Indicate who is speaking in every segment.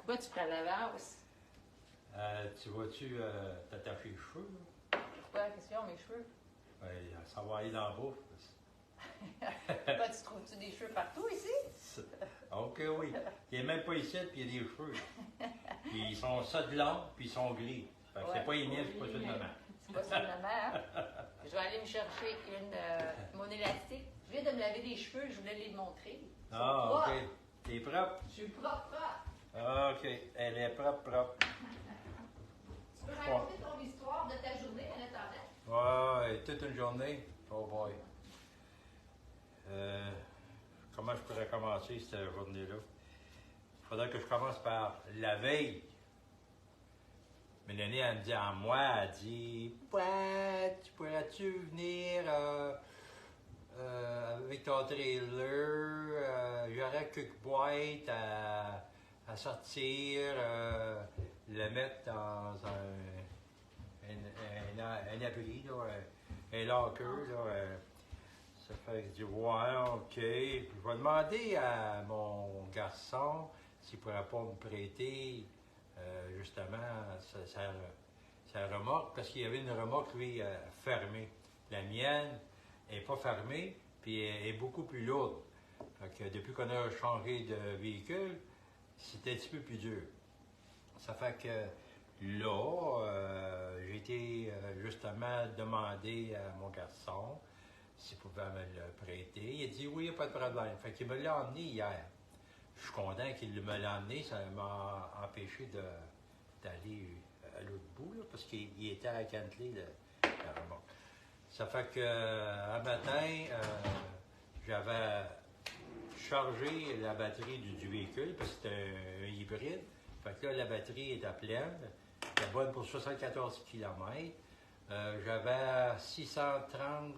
Speaker 1: Pourquoi tu prends l'avance?
Speaker 2: Tu vois-tu t'attacher les cheveux?
Speaker 1: Pourquoi? Qu'est-ce qu'ils ont, mes cheveux?
Speaker 2: Ouais, ça va aller dans la bouffe.
Speaker 1: Pourquoi tu trouves-tu des cheveux partout ici?
Speaker 2: Ok, oui. Il n'est même pas ici, puis il y a des cheveux. Puis ils sont ça de long, puis ils sont gris. Fait que c'est pas les miens, c'est pas ceux de maman.
Speaker 1: C'est pas ceux de maman, hein? Je vais aller me chercher mon élastique. Je viens de me laver les cheveux, je voulais les montrer. Ils sont propres.
Speaker 2: Ok. T'es propre?
Speaker 1: Je suis propre.
Speaker 2: Ok. Elle est propre.
Speaker 1: Tu peux raconter ton histoire de ta journée en attendant?
Speaker 2: Ouais, toute une journée. Oh boy. Comment je pourrais commencer cette journée-là? Il faudrait que je commence par la veille. Mélanie, elle me dit à moi, elle dit ouais, tu pourrais-tu venir avec ton trailer? J'aurais quelques boîtes à sortir, le mettre dans un abri, là, un locker. Là, ça fait que je dis ouais, ok. Puis je vais demander à mon garçon s'il ne pourrait pas me prêter justement sa remorque, parce qu'il y avait une remorque, lui, fermée. La mienne n'est pas fermée, puis elle est beaucoup plus lourde. Fait que depuis qu'on a changé de véhicule, c'était un petit peu plus dur. Ça fait que là, j'ai été justement demander à mon garçon s'il pouvait me le prêter. Il a dit oui, il n'y a pas de problème. Fait qu'il me l'a emmené hier. Je suis content qu'il me l'a emmené, ça m'a empêché d'aller à l'autre bout, là, parce qu'il était à Cantley, la remorque. Ça fait que, un matin, j'avais chargé la batterie du véhicule, parce que c'était un hybride. Fait que là, la batterie était pleine, elle était bonne pour 74 km. J'avais 630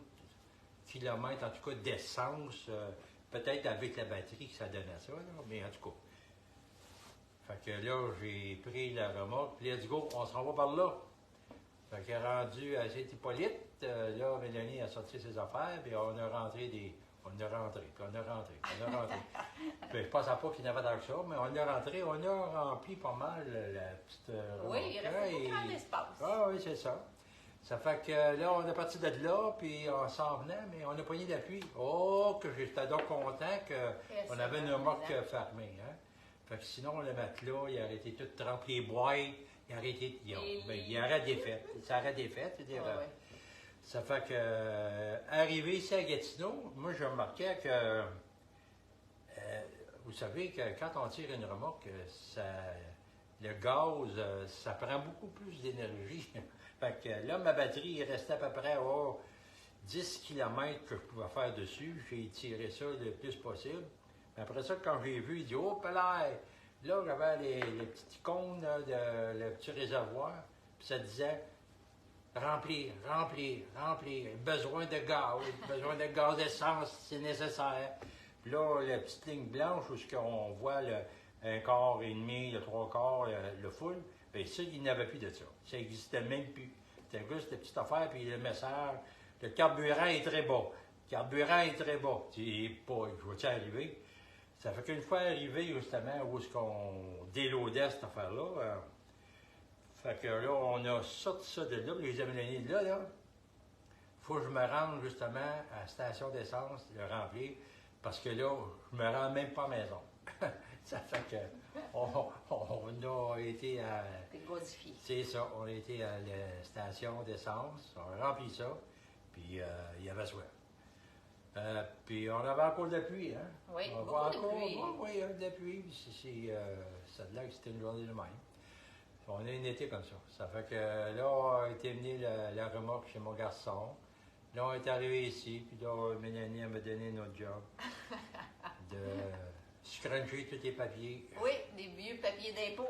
Speaker 2: km, en tout cas, d'essence. Peut-être avec la batterie que ça donnait ça, là, mais en tout cas. Fait que là, j'ai pris la remorque, puis let's go, on s'en va par là. Fait qu'elle est rendue à Saint-Hippolyte. Là, Mélanie a sorti ses affaires, puis on a rentré puis on a rentré. Puis je ne pensais pas qu'il n'y avait tant que ça, mais on est rentré, on a rempli pas mal la petite remorque.
Speaker 1: Oui, il restait beaucoup d'espace.
Speaker 2: Ah oui, c'est ça. Ça fait que là, on est parti de là, puis on s'en venait, mais on a pogné d'appui. Oh, que j'étais donc content qu'on avait une remorque fermée. Hein? Fait que sinon, le matelas, il aurait été tout trempé, les boîtes, il aurait été. Il aurait défait. Ça aurait défait. Ça fait que, arrivé ici à Gatineau, moi, je remarquais que, vous savez que quand on tire une remorque, le gaz, ça prend beaucoup plus d'énergie. Fait que là, ma batterie, il restait à peu près 10 km que je pouvais faire dessus. J'ai tiré ça le plus possible. Mais après ça, quand j'ai vu, il dit oh, là, j'avais les petits cônes, le petit réservoir. Puis ça disait remplir. Besoin de gaz d'essence, c'est nécessaire. Puis là, la petite ligne blanche où on voit un quart et demi, le trois quarts, le full. Bien, ça, il n'y avait plus de ça. Ça n'existait même plus. C'était juste des petites affaires, puis le message, le carburant est très bas. Tu dis, pas, je vais-tu arriver? Ça fait qu'une fois arrivé, justement, où est-ce qu'on déloadait cette affaire-là, fait que là, on a sorti ça de là, les aménagés de là, il faut que je me rende, justement, à la station d'essence, le remplir, parce que là, je me rends même pas à la maison. Ça fait que on a été à.
Speaker 1: T'es codifié.
Speaker 2: C'est ça, on a été à la station d'essence, on a rempli ça, puis il y avait soif. Puis on avait encore de la pluie, hein?
Speaker 1: Oui,
Speaker 2: on
Speaker 1: beaucoup de pluie.
Speaker 2: Oui, il y avait de la pluie, puis ça a l'air que c'était une journée de même. On a une été comme ça. Ça fait que là, on a été mené la remorque chez mon garçon. Là, on est arrivé ici, puis là, Mélanie m'a donné notre job de scruncher tous les papiers.
Speaker 1: Oui, des vieux papiers d'impôt.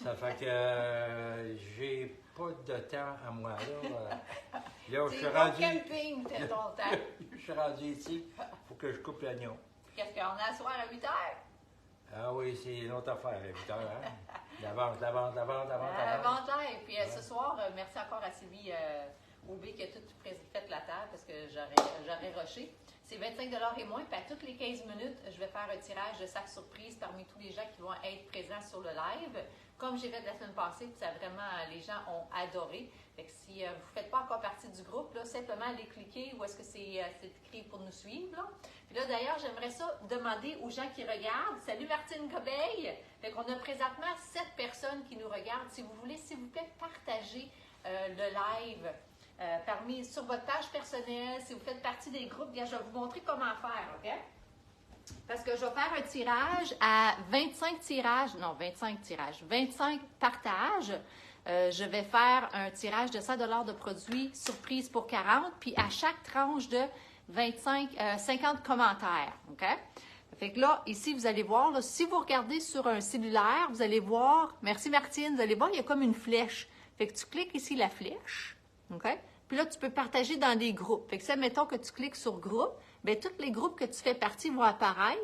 Speaker 2: Ça fait que j'ai pas de temps à moi, là. Là, je suis rendu.
Speaker 1: Camping, t'as ton temps.
Speaker 2: Je suis rendu ici, il faut que je coupe l'oignon.
Speaker 1: Qu'est-ce qu'on a à soir à 8 heures?
Speaker 2: Ah oui, c'est une autre affaire, à 8 heures, hein? La vente.
Speaker 1: Inventaire. Puis ce soir, merci encore à Sylvie Aubé qui a tout fait la table parce que j'aurais rushé. c'est 25 et moins. Puis à toutes les 15 minutes, je vais faire un tirage de sacs surprise parmi tous les gens qui vont être présents sur le live. Comme j'ai fait la semaine passée, puis ça vraiment, les gens ont adoré. Fait que si vous ne faites pas encore partie du groupe, là, simplement allez cliquer où est-ce que c'est écrit pour nous suivre. Là. Puis là, d'ailleurs, j'aimerais ça demander aux gens qui regardent. Salut Martine Cobeil! Fait qu'on a présentement 7 personnes qui nous regardent. Si vous voulez, s'il vous plaît, partagez le live sur votre page personnelle. Si vous faites partie des groupes, bien, je vais vous montrer comment faire, OK? Parce que je vais faire un tirage à 25 partages. Je vais faire un tirage de 100 $ de produits surprise pour 40, puis à chaque tranche de 50 commentaires. OK? Fait que là, ici, vous allez voir, là, si vous regardez sur un cellulaire, vous allez voir, merci Martine, vous allez voir, il y a comme une flèche. Fait que tu cliques ici la flèche. OK? Puis là, tu peux partager dans des groupes. Fait que ça, mettons que tu cliques sur groupe, bien, tous les groupes que tu fais partie vont apparaître.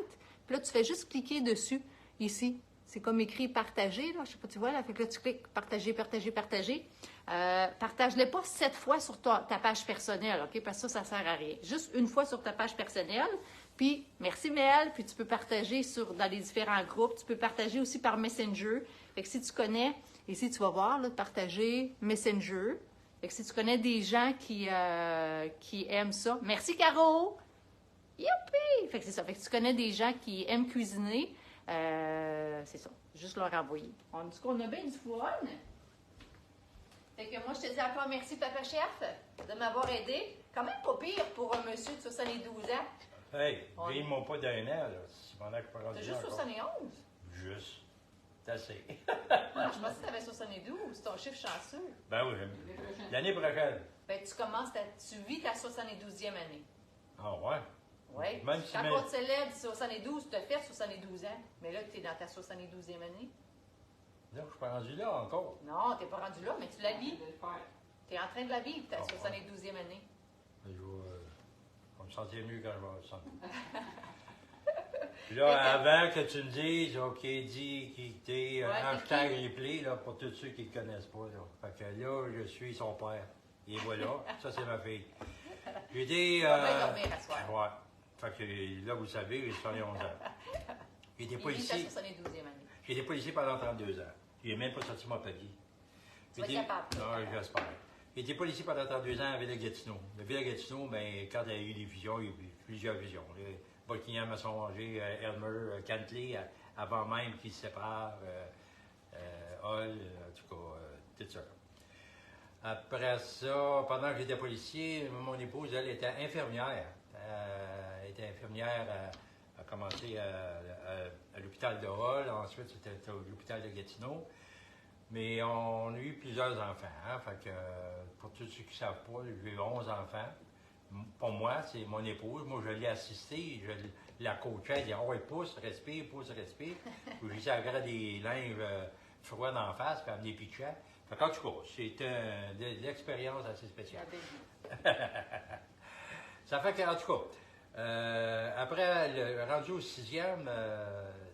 Speaker 1: Puis là, tu fais juste cliquer dessus, ici. C'est comme écrit partager, là. Je sais pas, tu vois, là. Fait que là, tu cliques partager, partager, partager. Partage-les pas 7 fois sur ta page personnelle, OK? Parce que ça sert à rien. Juste une fois sur ta page personnelle. Puis, merci Mel. Puis, tu peux partager dans les différents groupes. Tu peux partager aussi par Messenger. Fait que si tu connais, ici, tu vas voir, là, partager Messenger. Fait que si tu connais des gens qui aiment ça. Merci Caro! Youpi! Fait que c'est ça. Fait que si tu connais des gens qui aiment cuisiner, c'est ça. Juste leur envoyer. En tout cas, on a bien du fun. Fait que moi, je te dis encore merci, Papa Chef, de m'avoir aidé. Quand même pas pire pour un monsieur de 72 ans.
Speaker 2: Hey, ils m'ont pas d'un an, là. Pendant que je
Speaker 1: T'as juste 71?
Speaker 2: Juste. C'est assez.
Speaker 1: Non, je pensais que t'avais 72. C'est ton chiffre chanceux.
Speaker 2: Ben oui. L'année prochaine.
Speaker 1: Ben, tu vis ta 72e année.
Speaker 2: Ah ouais?
Speaker 1: Oui.
Speaker 2: Même si
Speaker 1: Quand on te célèbre 72, tu as fait 72 ans. Mais là, tu es dans ta 72e année.
Speaker 2: Là, je suis pas rendu là encore.
Speaker 1: Non, tu n'es pas rendu là, mais tu la vis. Tu es en train de la vivre, ta 72e année.
Speaker 2: Je vais me sentir mieux quand je vais le sentir. Puis là, avant que tu me dises, OK, dis qui t'es, hashtag replay, là, pour tous ceux qui ne le connaissent pas. Là. Fait que là, je suis son père. Et voilà, ça c'est ma fille. J'ai dit.
Speaker 1: Dormir à soir.
Speaker 2: Ouais. Fait que là, vous savez, j'ai 71 ans. J'étais pas ici.
Speaker 1: 72e année.
Speaker 2: J'étais pas ici pendant 32 ans. Je n'ai même pas sorti mon papier.
Speaker 1: Tu vas être capable.
Speaker 2: Non, j'espère. J'étais pas ici pendant 32 ans à Ville-Gatineau. La Ville-Gatineau, ben, quand il y a eu des fusions, il y a eu plusieurs fusions. Buckingham à son manger, Elmer, Cantley, avant même qu'ils se séparent, Hall, en tout cas, tout ça. Après ça, pendant que j'étais policier, mon épouse, elle était infirmière. Elle était infirmière, a commencé à l'hôpital de Hall, ensuite c'était à l'hôpital de Gatineau. Mais on a eu plusieurs enfants. Hein? Fait que, pour tous ceux qui ne savent pas, j'ai eu 11 enfants. Pour moi, c'est mon épouse. Moi, je l'ai assistée, je la coachais. Elle dit: oh, ouais, pousse, respire, pousse, respire. Puis j'ai agréé des linges froids d'en face, puis elle me les pitchait. Fait qu'en tout cas, c'était de l'expérience assez spéciale. Ça fait qu'en tout cas, après, rendu au 6e,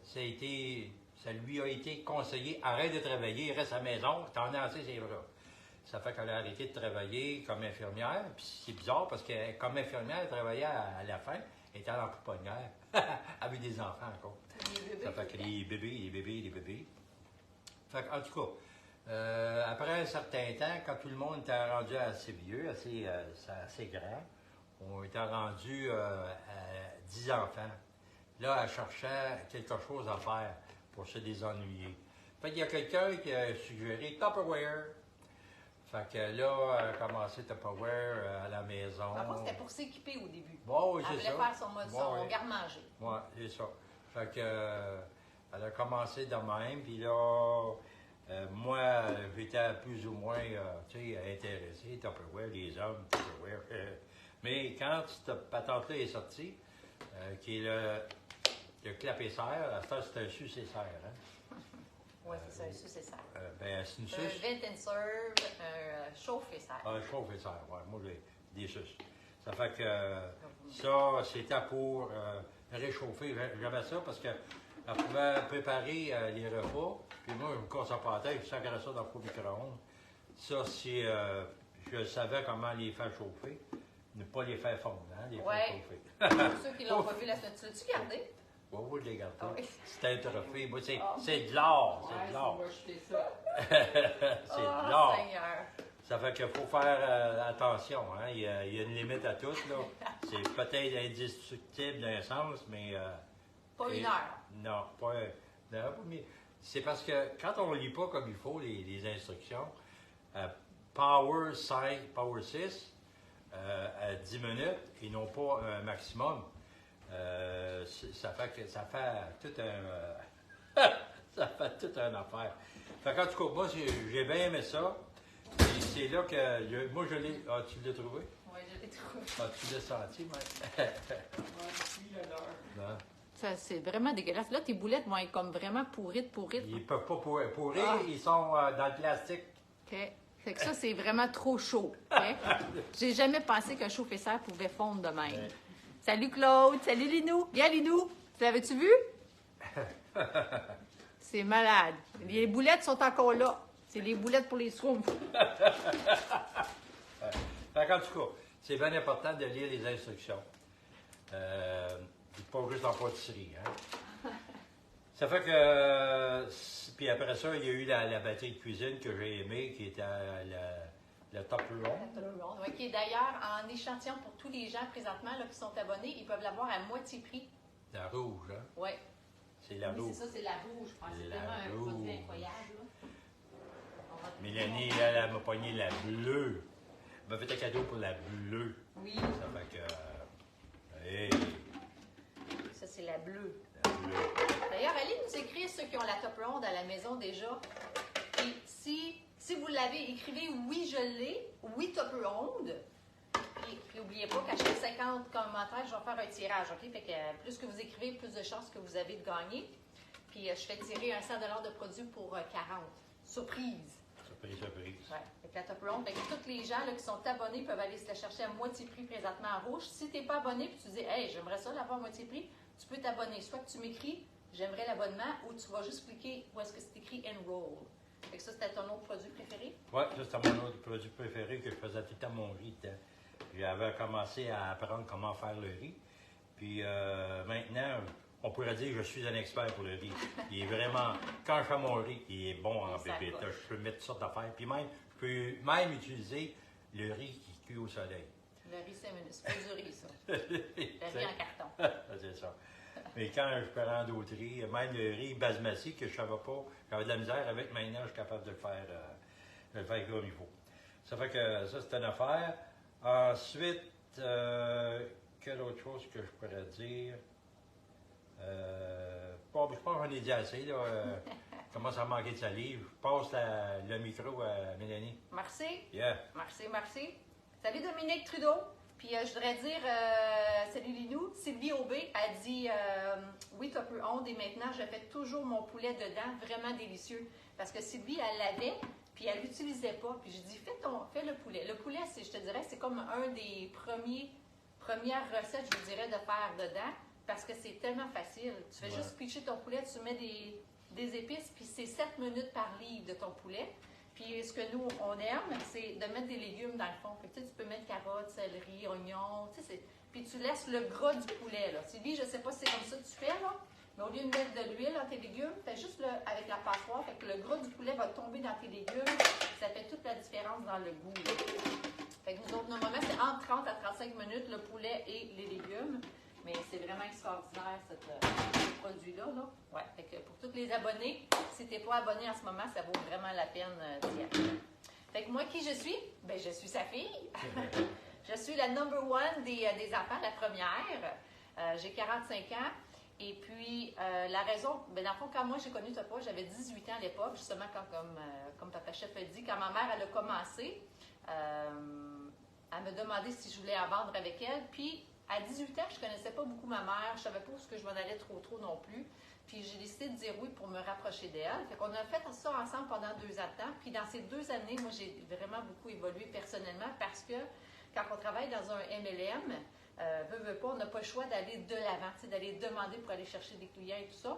Speaker 2: ça lui a été conseillé: arrête de travailler, reste à la maison, t'en as assez, c'est vrai. Ça fait qu'elle a arrêté de travailler comme infirmière. Puis c'est bizarre parce que comme infirmière, elle travaillait à la fin, elle était à la pouponnière, avec des enfants encore. Ça fait que les bébés. Fait qu'en tout cas, après un certain temps, quand tout le monde était rendu assez vieux, assez grand, on était rendu à 10 enfants. Là, elle cherchait quelque chose à faire pour se désennuyer. Fait qu'il y a quelqu'un qui a suggéré Tupperware. Fait que là, elle a commencé Tupperware à la maison.
Speaker 1: En fait, c'était pour s'équiper au début.
Speaker 2: Bon, oui, c'est ça.
Speaker 1: Elle voulait faire son garde-manger.
Speaker 2: Oui, c'est ça. Fait que, elle a commencé de même. Puis là, moi, j'étais plus ou moins, intéressé. Tupperware, les hommes, Tupperware. Mais quand cette patente-là est sortie, qui est le clap-et-serre, à ce temps, c'est un suce-et-serre, hein?
Speaker 1: Oui, c'est ça, un suce-et-serre.
Speaker 2: C'est une
Speaker 1: Un
Speaker 2: suce.
Speaker 1: vent and serve, un chauffe-et-serre.
Speaker 2: Un chauffe-et-serre, oui. Moi, j'ai des suces. Ça fait que ça, c'était pour réchauffer. J'avais ça parce qu'elle pouvait préparer les repas. Puis moi, je me cassais pas la tête, je sacrais ça dans le micro-ondes. Ça, si je savais comment les faire chauffer. ne pas les faire fondre, hein, les
Speaker 1: Ouais.
Speaker 2: faire chauffer.
Speaker 1: Pour ceux qui l'ont pas vu la semaine, tu l'as-tu gardé?
Speaker 2: Ouais, oui, je les garde pas.
Speaker 1: Ah oui.
Speaker 2: C'est un trophée. Moi, c'est
Speaker 1: Ah.
Speaker 2: c'est de l'or. C'est de l'or. C'est de l'or.
Speaker 1: Seigneur.
Speaker 2: Ça fait qu'il faut faire attention. Hein. Il y a une limite à tout. Là. C'est peut-être indestructible dans un sens, mais...
Speaker 1: Pas
Speaker 2: et-
Speaker 1: une heure.
Speaker 2: Non, pas... non, mais c'est parce que quand on ne lit pas comme il faut les instructions, Power 5, Power 6, à 10 minutes, et non pas un maximum, ça fait tout un... ça fait toute une affaire. Fait qu'en tout cas, moi, j'ai bien aimé ça. Et c'est là que... moi, je l'ai... Ah, tu l'as trouvé?
Speaker 1: Oui, je l'ai trouvé.
Speaker 2: Ah, tu l'as senti, même? Non.
Speaker 1: Ça, c'est vraiment dégueulasse. Là, tes boulettes vont être comme vraiment pourrites.
Speaker 2: Ils ne peuvent pas pourrir,
Speaker 1: Ah.
Speaker 2: ils sont dans le plastique.
Speaker 1: OK. Fait que ça, c'est vraiment trop chaud. OK? J'ai jamais pensé qu'un chauffe-serre pouvait fondre de même.
Speaker 2: Ouais.
Speaker 1: Salut Claude, salut Linou. Viens Linou. Tu l'avais-tu vu? C'est malade. Les boulettes sont encore là. C'est les boulettes pour les schtroumpfs.
Speaker 2: Fait qu'en tout cas, c'est bien important de lire les instructions. Pas juste en pâtisserie. Hein. Ça fait que... puis après ça, il y a eu la batterie de cuisine que j'ai aimée, qui était le Tupperware.
Speaker 1: Oui, qui est d'ailleurs en échantillon pour tous les gens présentement là, qui sont abonnés. Ils peuvent l'avoir à moitié prix.
Speaker 2: La rouge, hein?
Speaker 1: Oui.
Speaker 2: C'est la
Speaker 1: Oui,
Speaker 2: rouge.
Speaker 1: c'est ça, c'est la rouge. Je pense que c'est
Speaker 2: La
Speaker 1: vraiment un
Speaker 2: rouge.
Speaker 1: produit incroyable. Là. On va te
Speaker 2: Mélanie, elle m'a pogné la bleue. Elle m'a fait un cadeau pour la bleue.
Speaker 1: Oui,
Speaker 2: Ça fait que... hey,
Speaker 1: ça c'est la bleue.
Speaker 2: la bleue.
Speaker 1: D'ailleurs, allez nous écrire ceux qui ont la top ronde à la maison déjà. Et si vous l'avez, écrivez oui, je l'ai, oui, top ronde. Puis n'oubliez pas qu'à chaque 50 commentaires, je vais faire un tirage. OK? Fait que plus que vous écrivez, plus de chances que vous avez de gagner. Puis je fais tirer un 100 de produits pour 40. Surprise!
Speaker 2: Surprise, surprise.
Speaker 1: Ouais. Fait que la top ronde, fait que tous les gens là, qui sont abonnés peuvent aller se la chercher à moitié prix présentement en rouge. Si tu n'es pas abonné puis tu dis hey, j'aimerais ça l'avoir à moitié prix, tu peux t'abonner. Soit que tu m'écris j'aimerais l'abonnement ou tu vas juste cliquer où est-ce que c'est écrit Enroll. Fait que ça, c'était ton autre produit préféré?
Speaker 2: Oui, ça, c'était mon autre produit préféré que je faisais tout le temps mon riz. J'avais commencé à apprendre comment faire le riz. Puis maintenant, on pourrait dire que je suis un expert pour le riz. Il est vraiment, quand je fais mon riz, il est bon en
Speaker 1: Ça
Speaker 2: bébé.
Speaker 1: coche.
Speaker 2: Je peux mettre toutes sortes d'affaires. Puis même, je peux même utiliser le riz qui cuit au soleil.
Speaker 1: Le riz 5 minutes. C'est pas du riz, ça. Le riz en carton.
Speaker 2: C'est ça. Mais quand je prends d'autres riz, même le riz basmati que je ne savais pas, j'avais de la misère avec, maintenant je suis capable de le faire comme il faut. Ça fait que ça, c'est une affaire. Ensuite, quelle autre chose que je pourrais dire? Bon, je pense que j'en ai dit assez, là. Commence à manquer de salive. Je passe le micro à Mélanie.
Speaker 1: Merci.
Speaker 2: Yeah.
Speaker 1: Merci, merci. Salut Dominique Trudeau. Puis je voudrais dire, salut Linou, Sylvie Aubé a dit oui, tu peux honte et maintenant je fais toujours mon poulet dedans, vraiment délicieux. Parce que Sylvie, elle l'avait, puis elle l'utilisait pas. Puis je dis, fais le poulet. Le poulet, je te dirais, c'est comme un des premières recettes, je vous dirais, de faire dedans. Parce que c'est tellement facile. Tu fais juste pitcher ton poulet, tu mets des épices, puis c'est 7 minutes par livre de ton poulet. Puis ce que nous, on aime, c'est de mettre des légumes dans le fond. Fait que, tu peux mettre carottes, céleri, oignons, puis tu laisses le gras du poulet. Là. Sylvie, je ne sais pas si c'est comme ça que tu fais, là, mais au lieu de mettre de l'huile dans tes légumes, fais juste avec la passoire. Fait que le gras du poulet va tomber dans tes légumes. Ça fait toute la différence dans le goût. Là. Fait que nous autres, normalement, c'est entre 30 à 35 minutes, le poulet et les légumes. Mais c'est vraiment extraordinaire, ce produit-là. Là. Ouais. Fait que pour tous les abonnés, si tu n'es pas abonné en ce moment, ça vaut vraiment la peine d'y aller. Fait que moi, qui je suis? Ben, je suis sa fille. Je suis la number one des enfants, la première. J'ai 45 ans. Et puis, la raison, ben, dans le fond, quand moi j'ai connu Topa, j'avais 18 ans à l'époque, justement, comme Papa Chef a dit, quand ma mère, elle a commencé, elle me demandait si je voulais en vendre avec elle. Puis, à 18 ans, je ne connaissais pas beaucoup ma mère. Je ne savais pas où ce que je m'en allais trop non plus. Puis j'ai décidé de dire oui pour me rapprocher d'elle. Fait qu'on a fait ça ensemble pendant 2 ans de temps. Puis dans ces 2 années, moi, j'ai vraiment beaucoup évolué personnellement parce que quand on travaille dans un MLM, veut pas, on n'a pas le choix d'aller de l'avant, d'aller demander pour aller chercher des clients et tout ça.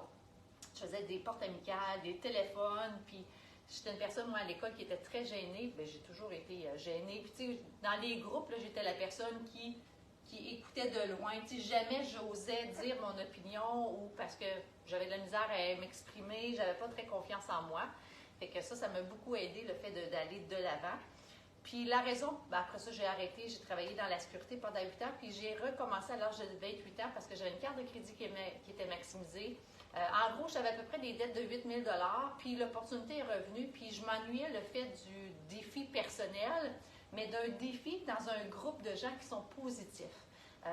Speaker 1: Je faisais des portes amicales, des téléphones, puis J'étais une personne, moi, à l'école, qui était très gênée. Bien, j'ai toujours été gênée. Puis, tu sais, dans les groupes, là, j'étais la personne qui écoutait de loin. Tu sais, jamais j'osais dire mon opinion ou parce que j'avais de la misère à m'exprimer, j'avais pas très confiance en moi. Fait que ça m'a beaucoup aidé, le fait d'aller de l'avant. Puis la raison, ben après ça, j'ai arrêté, j'ai travaillé dans la sécurité pendant 8 ans, puis j'ai recommencé à l'âge de 28 ans parce que j'avais une carte de crédit qui était maximisée. En gros, j'avais à peu près des dettes de 8 000 puis l'opportunité est revenue, puis je m'ennuyais le fait du défi personnel, mais d'un défi dans un groupe de gens qui sont positifs.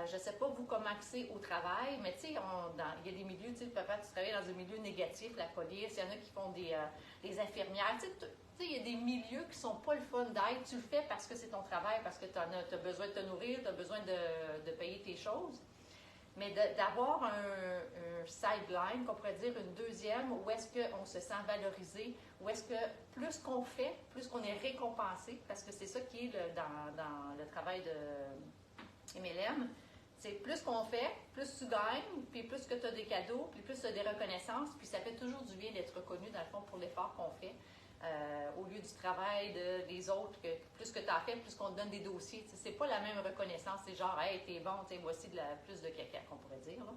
Speaker 1: Je ne sais pas, vous, comment c'est au travail, mais tu sais, il y a des milieux, tu sais, papa, tu travailles dans un milieu négatif, la police, il y en a qui font des infirmières, tu sais, il y a des milieux qui sont pas le fun d'être. Tu le fais parce que c'est ton travail, parce que tu as besoin de te nourrir, tu as besoin de payer tes choses. Mais d'avoir un sideline, qu'on pourrait dire une deuxième, où est-ce qu'on se sent valorisé, où est-ce que plus qu'on fait, plus qu'on est récompensé, parce que c'est ça qui est dans le travail de MLM, c'est plus qu'on fait, plus tu gagnes, puis plus que tu as des cadeaux, puis plus tu as des reconnaissances, puis ça fait toujours du bien d'être reconnu, dans le fond, pour l'effort qu'on fait. Au lieu du travail des autres, plus que tu as fait, plus qu'on te donne des dossiers. C'est pas la même reconnaissance. C'est genre, hey, t'es bon, voici plus de caca, qu'on pourrait dire. Là.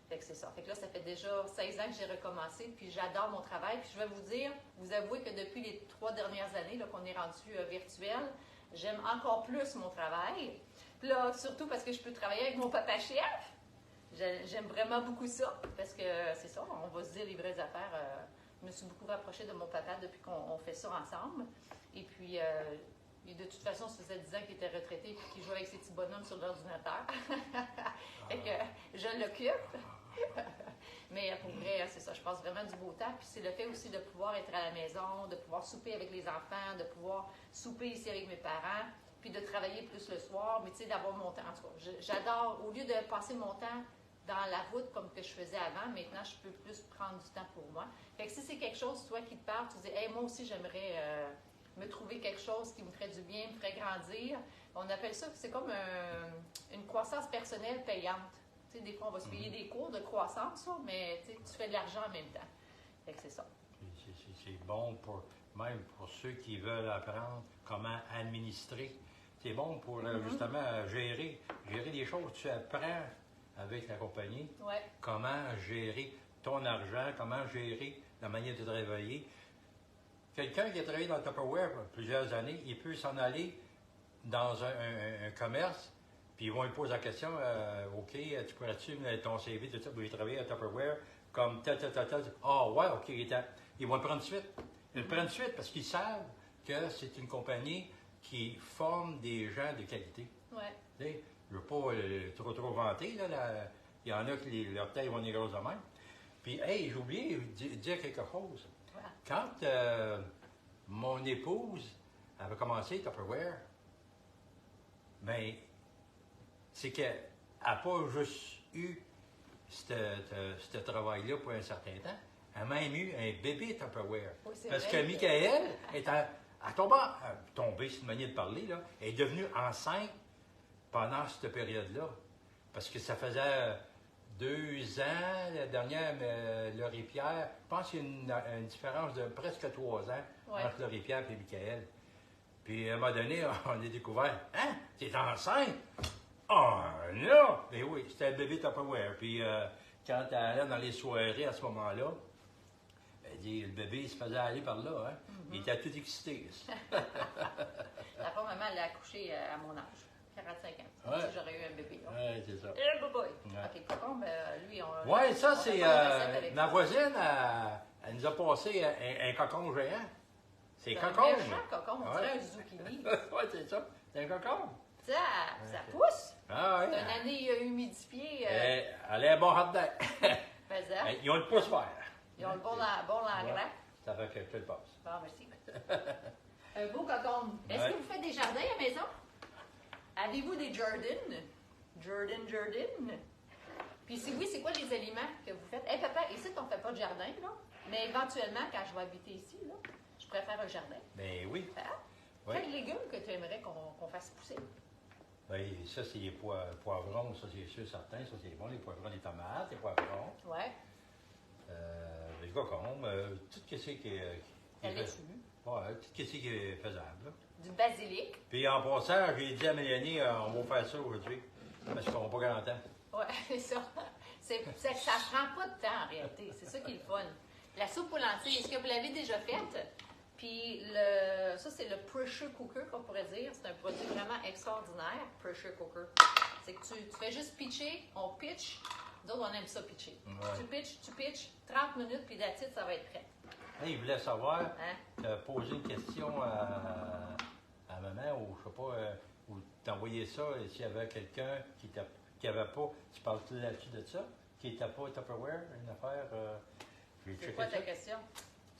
Speaker 1: Fait que c'est ça. Fait que là, ça fait déjà 16 ans que j'ai recommencé, puis j'adore mon travail. Puis je vais vous dire, vous avouez que depuis les 3 dernières années là, qu'on est rendu virtuel, j'aime encore plus mon travail. Puis là, surtout parce que je peux travailler avec mon papa chef. J'aime vraiment beaucoup ça, parce que c'est ça, on va se dire les vraies affaires. Je me suis beaucoup rapprochée de mon papa depuis qu'on fait ça ensemble. Et puis, de toute façon, ça faisait 10 ans qu'il était retraité et qu'il jouait avec ses petits bonhommes sur l'ordinateur. Fait que je l'occupe. Mais pour vrai, c'est ça, je passe vraiment du beau temps. Puis c'est le fait aussi de pouvoir être à la maison, de pouvoir souper avec les enfants, de pouvoir souper ici avec mes parents, puis de travailler plus le soir, mais tu sais, d'avoir mon temps. En tout cas, j'adore, au lieu de passer mon temps dans la route comme que je faisais avant, maintenant, je peux plus prendre du temps pour moi. Fait que si c'est quelque chose, toi, qui te parle, tu dis, hey, moi aussi, j'aimerais me trouver quelque chose qui me ferait du bien, me ferait grandir. On appelle ça, c'est comme une croissance personnelle payante. Tu sais, des fois, on va se payer des cours de croissance, ça, mais tu fais de l'argent en même temps. Fait que c'est ça.
Speaker 2: C'est bon même pour ceux qui veulent apprendre comment administrer. C'est bon pour justement gérer des choses. Tu apprends avec la compagnie, comment gérer ton argent, comment gérer la manière de travailler. Quelqu'un qui a travaillé dans le Tupperware plusieurs années, il peut s'en aller dans un commerce, puis ils vont lui poser la question, OK, tu pourrais-tu mettre ton CV, tout ça, pour travailler à Tupperware, comme tel. Ah, ouais, OK, ils vont le prendre de suite. Ils le prennent de suite parce qu'ils savent que c'est une compagnie qui forme des gens de qualité.
Speaker 1: Ouais.
Speaker 2: Je ne veux pas trop vanter, là, il y en a qui leur taille vont les grosses de même. Puis, hey, j'ai oublié de dire quelque chose.
Speaker 1: Ouais.
Speaker 2: Quand mon épouse avait commencé Tupperware, bien, c'est qu'elle n'a pas juste eu ce travail-là pour un certain temps, elle a même eu un bébé Tupperware.
Speaker 1: Oui,
Speaker 2: parce
Speaker 1: vrai.
Speaker 2: que Michael est tombée, c'est une manière de parler, là, elle est devenue enceinte pendant cette période-là. Parce que ça faisait 2 ans, la dernière, Laurie Pierre, je pense qu'il y a une différence de presque 3 ans entre Laurie Pierre et Michael. Puis à un moment donné, on a découvert, hein, t'es enceinte? Oh non! Mais oui, c'était le bébé Tupperware. Puis quand elle allait dans les soirées à ce moment-là, elle dit, le bébé il se faisait aller par là, hein? Il était tout excité.
Speaker 1: La pauvre maman, elle a accouché à mon âge. 45 ans.
Speaker 2: Ouais.
Speaker 1: Si j'aurais eu un bébé.
Speaker 2: Oui, c'est ça.
Speaker 1: Eh, boy.
Speaker 2: Ouais.
Speaker 1: OK, Cocombe, lui, on.
Speaker 2: Oui, ça,
Speaker 1: on
Speaker 2: c'est.
Speaker 1: a pas de recette avec
Speaker 2: Ma
Speaker 1: ça.
Speaker 2: voisine, elle nous a passé un cocon géant. C'est
Speaker 1: C'est un
Speaker 2: cocon.
Speaker 1: méchant cocombe, on dirait un zucchini.
Speaker 2: Oui, c'est ça. C'est un cocon.
Speaker 1: Ça pousse.
Speaker 2: Ah, oui.
Speaker 1: C'est une année humidifiée.
Speaker 2: Elle est bon dedans.
Speaker 1: Faisant.
Speaker 2: Ils ont le pouce vert.
Speaker 1: Ils ont le bon l'engrais.
Speaker 2: Ça fait que tu le passes.
Speaker 1: Bon, merci. Un beau cocombe. Est-ce que vous faites des jardins à la maison? Avez-vous des Jordan? Jordan? Puis si oui, c'est quoi les aliments que vous faites? Hey, papa, ici, on ne fait pas de jardin, là. Mais éventuellement, quand je vais habiter ici, là, je préfère un jardin.
Speaker 2: Ben oui.
Speaker 1: Ah. Quels légumes que tu aimerais qu'on fasse pousser?
Speaker 2: Ben, ça, c'est les poivrons, ça, c'est sûr, certain. Ça, c'est bon. Les poivrons, les tomates, les poivrons.
Speaker 1: Ouais.
Speaker 2: Les cocombes, tout ce qui
Speaker 1: Ta laitue.
Speaker 2: Ouais, qu'est-ce qui est faisable, là?
Speaker 1: Du basilic.
Speaker 2: Puis en passant, j'ai dit à Mélanie, on va faire ça aujourd'hui. Parce qu'on n'a pas grand temps.
Speaker 1: Oui, c'est ça. Ça prend pas de temps en réalité. C'est ça qui est le fun. La soupe aux lentilles, est-ce que vous l'avez déjà faite? Puis ça, c'est le pressure cooker qu'on pourrait dire. C'est un produit vraiment extraordinaire, pressure cooker. C'est que tu fais juste pitcher, on pitch. Nous autres, on aime ça pitcher.
Speaker 2: Ouais.
Speaker 1: Tu pitches, 30 minutes, puis that's it, ça va être prêt.
Speaker 2: Hey, il voulait savoir,
Speaker 1: Hein?
Speaker 2: poser une question à maman, ou je sais pas, ou t'envoyer ça, et s'il y avait quelqu'un qui avait pas, tu parles-tu là-dessus de ça, qui n'était pas Tupperware, une affaire, j'ai
Speaker 1: C'est
Speaker 2: checké
Speaker 1: quoi ta
Speaker 2: ça.
Speaker 1: question?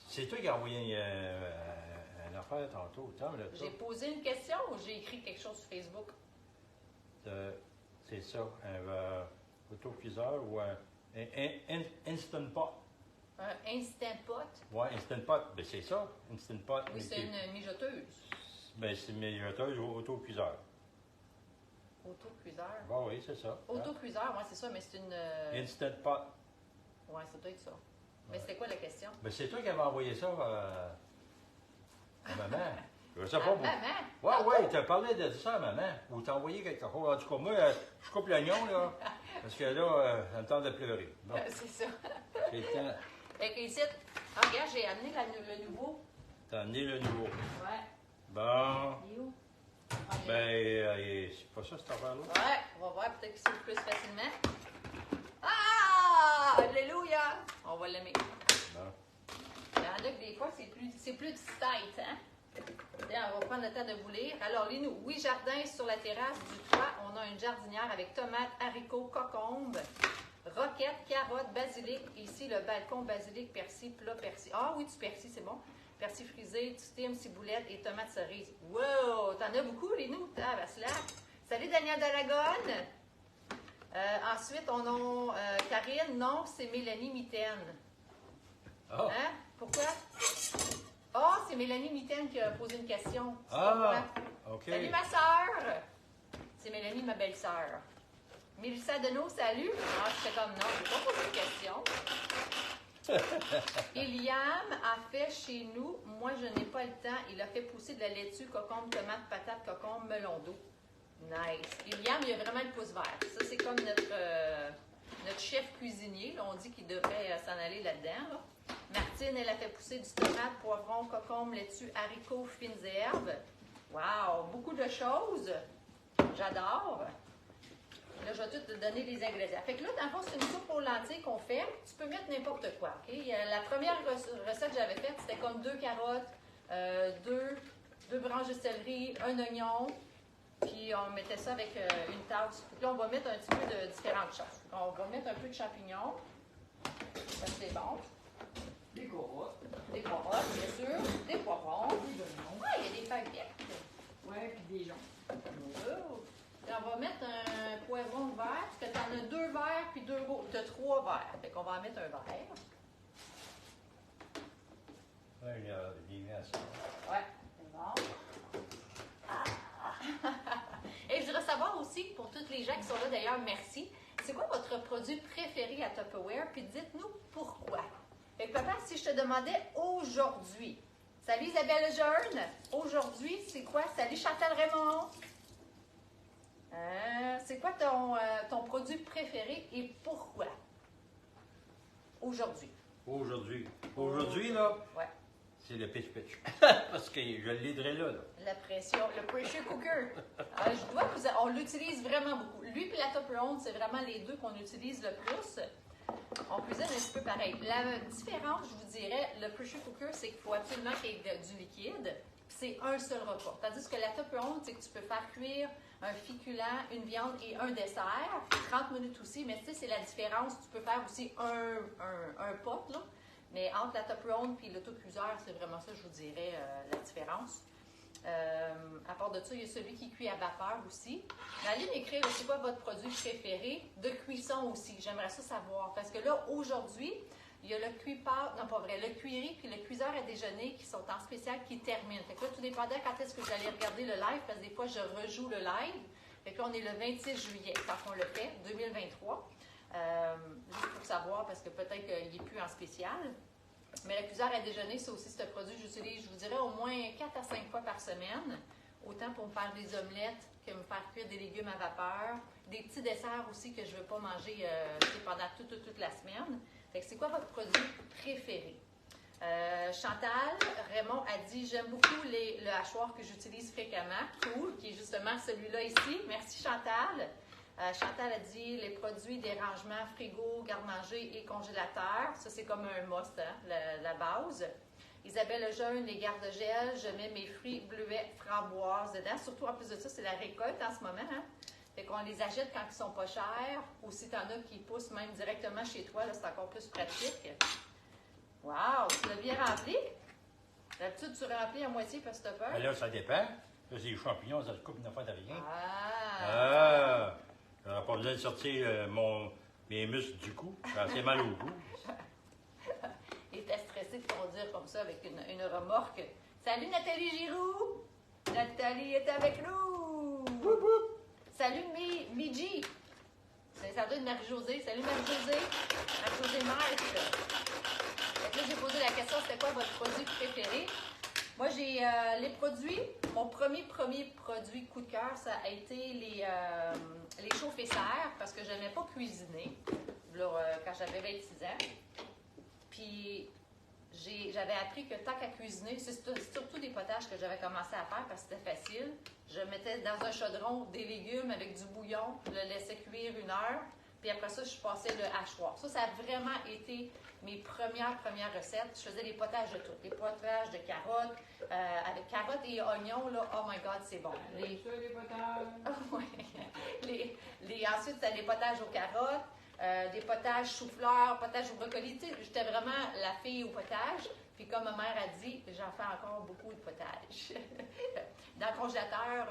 Speaker 2: C'est toi qui as envoyé une affaire tantôt, Tom, là, ça.
Speaker 1: J'ai posé une question ou j'ai écrit quelque chose sur Facebook?
Speaker 2: C'est ça, un autocuiseur ou un Instant Pot.
Speaker 1: Un Instant Pot?
Speaker 2: Ouais, Instant Pot, ben c'est ça, Instant Pot.
Speaker 1: Oui, c'est une mijoteuse.
Speaker 2: Ben c'est une mijoteuse ou autocuiseur.
Speaker 1: Autocuiseur?
Speaker 2: Ben oui, c'est ça.
Speaker 1: Autocuiseur, oui, c'est ça, mais c'est une.
Speaker 2: Instant Pot.
Speaker 1: Oui, ça doit être ça. Mais
Speaker 2: Ouais.
Speaker 1: c'était quoi la question?
Speaker 2: Ben c'est toi qui avais envoyé ça à maman. Je sais
Speaker 1: Ah,
Speaker 2: pas, moi.
Speaker 1: maman?
Speaker 2: Ouais, ouais, t'as parlé de ça à maman. Ou t'as envoyé quelque chose. En tout cas, moi, je coupe l'oignon, là. Parce que là, ça me tente de pleurer. Bon,
Speaker 1: C'est ça.
Speaker 2: c'est le temps.
Speaker 1: Fait que ici, regarde, j'ai amené le nouveau.
Speaker 2: T'as amené le nouveau.
Speaker 1: Ouais.
Speaker 2: Bon.
Speaker 1: Il est où?
Speaker 2: C'est pas ça, cette affaire-là?
Speaker 1: Ouais, on va voir peut-être qu'il s'ouvre plus facilement. Ah! Alléluia! On va l'aimer.
Speaker 2: Bon.
Speaker 1: Il y en a que des fois, c'est plus tight, hein? Bien, on va prendre le temps de vous lire. Alors, lis-nous. Oui, jardin sur la terrasse du toit. On a une jardinière avec tomates, haricots, cocombes, roquettes, carottes, basilic. Ici, le balcon, basilic, persil, plat, persil. Ah oui, du persil, c'est bon. Persil frisé, tustime, ciboulette et tomates cerises. Wow! T'en as beaucoup, lis-nous. Ah, ben, slack. Salut, Daniel Dalagonne. Ensuite, on a Karine. Non, c'est Mélanie Mitaine.
Speaker 2: Oh.
Speaker 1: Hein? Pourquoi? Oh, c'est Mélanie Mitaine qui a posé une question. C'est
Speaker 2: Ah,
Speaker 1: pourquoi?
Speaker 2: OK.
Speaker 1: Salut ma soeur! C'est Mélanie, ma belle-sœur. Mélissa Deneau, salut! Ah, je fais comme non, je ne vais pas poser de question. Iliam a fait chez nous, moi je n'ai pas le temps, il a fait pousser de la laitue, cocombe, tomate, patate, cocombe, melon d'eau. Nice. Iliam, il a vraiment le pouce vert. Ça, c'est comme notre chef cuisinier. Là, on dit qu'il devrait s'en aller là-dedans. Là. Martine, elle a fait pousser du tomate, poivron, cocombe, laitue, haricots, fines herbes. Wow! Beaucoup de choses. J'adore. Là, je vais tout te donner les ingrédients. Fait que là, dans le fond, c'est une soupe aux lentilles qu'on fait. Tu peux mettre n'importe quoi, OK? La première recette que j'avais faite, c'était comme 2 carottes, deux branches de céleri, un oignon, puis on mettait ça avec une tasse. Puis là, on va mettre un petit peu de différentes choses. On va mettre un peu de champignons. Ça, c'est bon.
Speaker 3: Des carottes,
Speaker 1: Des carottes, bien sûr. Des poivrons.
Speaker 3: des oignons,
Speaker 1: Ah, il y a des feuilles vertes.
Speaker 3: ouais, puis des joncs.
Speaker 1: Oh. Puis on va mettre un poivron vert, parce que tu en as 2 verres, puis 3 verres. Fait qu'on va en mettre un verre.
Speaker 2: Ouais, il est à ça.
Speaker 1: Ouais, c'est bon. Et je voudrais savoir aussi, pour toutes les gens qui sont là d'ailleurs, merci. C'est quoi votre produit préféré à Tupperware? Puis dites-nous pourquoi. Fait que papa, si je te demandais aujourd'hui, salut Isabelle Lejeune, aujourd'hui, c'est quoi? Salut Chantal Raymond. C'est quoi ton produit préféré et pourquoi? Aujourd'hui.
Speaker 2: Aujourd'hui, là,
Speaker 1: Ouais.
Speaker 2: c'est le pitch. Parce que je l'aiderai là.
Speaker 1: La pression, le pressure cooker. Je dois on l'utilise vraiment beaucoup. Lui et la Tupperware, c'est vraiment les deux qu'on utilise le plus. On cuisine un petit peu pareil. La différence, je vous dirais, le pressure cooker, c'est qu'il faut absolument qu'il y ait du liquide. Puis c'est un seul repas. Tandis que la Tupperware, c'est que tu peux faire cuire un féculent, une viande et un dessert. 30 minutes aussi, mais tu sais, c'est la différence. Tu peux faire aussi un pot, là. Mais entre la Tupperware et l'autocuiseur, c'est vraiment ça, je vous dirais, la différence. À part de ça, il y a celui qui cuit à vapeur aussi. Mais allez m'écrire, c'est quoi votre produit préféré de cuisson aussi. J'aimerais ça savoir. Parce que là, aujourd'hui, il y a le le cuirie puis le cuiseur à déjeuner qui sont en spécial qui terminent. Fait que là, tout dépendant quand est-ce que vous allez regarder le live, parce que des fois, je rejoue le live. Fait que là, on est le 26 juillet quand on le fait, 2023. Juste pour savoir, parce que peut-être qu'il n'est plus en spécial. Mais la cuisinière à déjeuner, c'est aussi ce produit que j'utilise, je vous dirais, au moins 4 à 5 fois par semaine. Autant pour me faire des omelettes que me faire cuire des légumes à vapeur. Des petits desserts aussi que je ne veux pas manger pendant toute la semaine. Fait que c'est quoi votre produit préféré? Chantal Raymond a dit « J'aime beaucoup le hachoir que j'utilise fréquemment. » Cool, qui est justement celui-là ici. Merci Chantal. Chantal a dit « Les produits des rangements frigo, garde-manger et congélateur. » Ça, c'est comme un must, hein, la base. Isabelle Lejeune, les garde-gel, je mets mes fruits bleuets, framboises dedans. Surtout en plus de ça, c'est la récolte en ce moment. Hein? Fait qu'on les achète quand ils sont pas chers. Ou si tu en as qui poussent même directement chez toi, là, c'est encore plus pratique. Wow! Tu l'as bien rempli? D'habitude, tu remplis à moitié parce que tu as peur.
Speaker 2: Ben là, ça dépend. Là, c'est les champignons, ça se coupe une fois de rien.
Speaker 1: Ah!
Speaker 2: J'aurais pas besoin de sortir mes muscles du cou. J'ai assez mal au cou.
Speaker 1: Il était stressé de conduire comme ça avec une remorque. Salut Nathalie Giroux! Nathalie est avec nous! Salut Miji! Ça doit être Marie-Josée. Salut Marie-Josée! Marie-Josée Marthe! Fait que là, j'ai posé la question, c'était quoi votre produit préféré? Moi, j'ai les produits. Mon premier produit coup de cœur, ça a été les chauffe-serre parce que je n'aimais pas cuisiner quand j'avais 26 ans. Puis, j'avais appris que tant qu'à cuisiner, c'est surtout des potages que j'avais commencé à faire parce que c'était facile. Je mettais dans un chaudron des légumes avec du bouillon, je le laissais cuire 1 heure, puis après ça, je passais le hachoir. Ça a vraiment été mes premières recettes. Je faisais des potages de tout. Des potages de carottes, avec carottes et oignons, là, oh my God, c'est bon.
Speaker 3: Les potages.
Speaker 1: Ouais. Ensuite, c'était des potages aux carottes. Des potages chou-fleur, potages au brocoli. Tu sais, j'étais vraiment la fille au potage. Puis comme ma mère a dit, j'en fais encore beaucoup de potage. Dans le congélateur,